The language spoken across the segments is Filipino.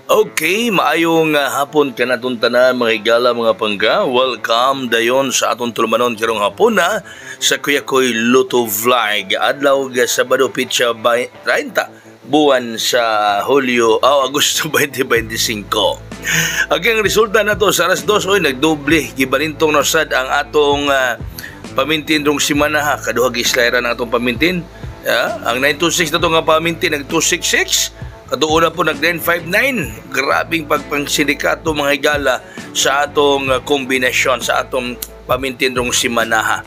Okay, maayong hapon ka natong tanan mga higala mga pangga. Welcome dayon sa atong tulumanon karong hapon na sa Kuya Koy Luto Vlog. Adlaw ga Sabado Pitsa 30 buwan sa Agosto 2025. Ang resulta na to sa alas 2 oy nagdoble gibalintong nasad ang atong pamintin rong simana ha. Kaduha gislaira ng atong pamintin. Ang 926 na to nga pamintin nag 266. Katuuna po nag-959. Grabing pagpangsindikato mga higala sa atong kombinasyon, sa atong pamintindrong simanaha.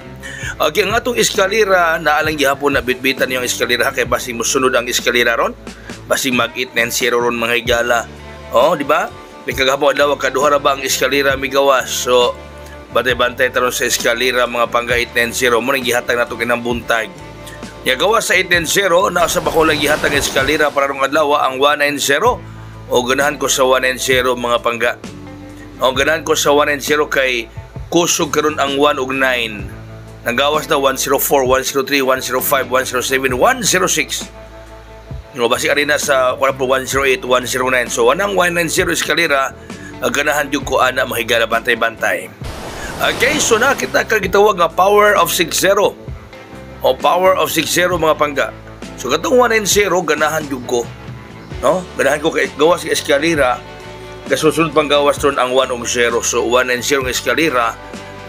Okay, ang atong eskalera, naalang gihapon na bitbitan yung eskalera kay basing musunod ang eskalera ron. Basing mag-890 ron mga higala. Di ba? May kagahapon adlaw kaduha ra ba ang eskalera migawas. So, bantay-bantay taron sa eskalera mga pangga 890. Mo nang gihatag nato kinang buntag. Gawa sa 890, nasa bako lang gihatag eskalera para rong adlaw ang 190 o ganahan ko sa 190 mga pangga. O ganahan ko sa 190 kay kusog karon ang 1 ug 9. Nagawas na 104, 103, 105, 107, 106. No basi arena sa 108, 109. So anang 190 eskalera ganahan jud ko ana mahigala bantay-bantay. Okay, so na kita gitawag nga power of 60. O power of 60 mga pangga. So katong 190 ganahan jud ko. No? Ganahan ko kay gawas sa eskalera. Kasusunod pang gawas ron ang 1 ug 0. So 190 ng eskalera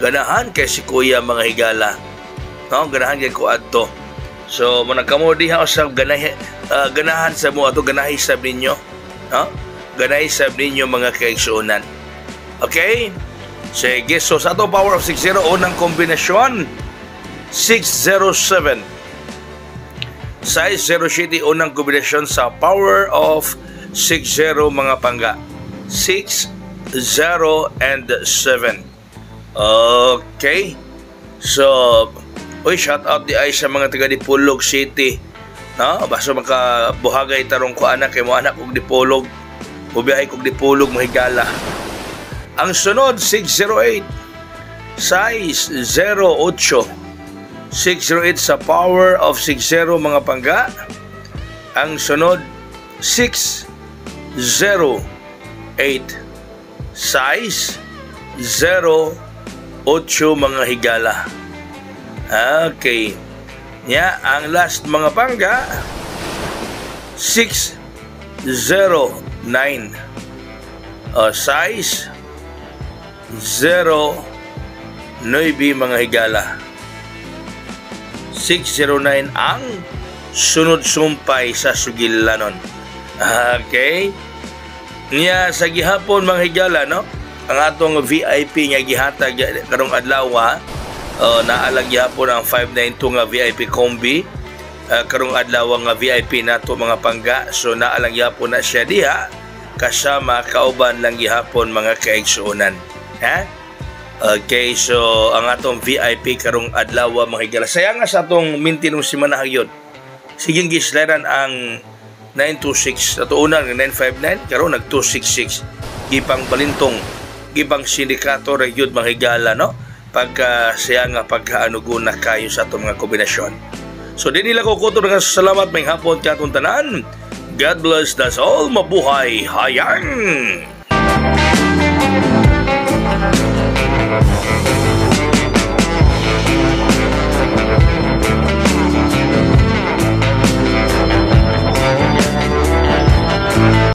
ganahan kay si Kuya mga higala. No? Ganahan kay ko adto. So mo nagkamo diha sa ganahan sa mo ato ganahi sab ninyo. No? Ganahi sab ninyo mga kaigsuonan. Okay? Sige, so sa ato power of 60 unang kombinasyon 607. Size 0 City unang kombinasyon sa power of 60 mga pangga. 6, 0, and 7. Okay. So, shout out di ay sa mga taga Dipolog City. No? Basta makabuhagay tarong ko anak kay mo anak og Dipolog. Ubiyahe kog Dipolog mahigala. Ang sunod 608. Size 08. 608 sa power of 60 mga pangga. Ang sunod 608 size 08 mga higala. Okay. Ang last mga pangga 609 size 09 mga higala. 609 ang sunod sumpay sa sugilanon. Okay? Sa gihapon mga higala, no? Ang atong VIP nga gihatag karong adlaw, naalag gihapon ang 592 nga VIP combi. Karong adlaw nga VIP nato mga pangga. So naalang gihapon na siya diha kasama kauban lang gihapon mga kaigsuonan. Okay, so ang atong VIP karong adlaw mga higala. Sayang nga sa atong mintinong simana yun. Siging gislaran ang 926. Ato una ng 959, karon nag 266. Gipang balintong, gipang sindikato ra yun mga higala, no? Pagka sayang nga pagkaanuguna kayo sa atong mga kombinasyon. So din nila ko kuto nga salamat may hapon ka atong tanan. God bless us all. Mabuhay hayang!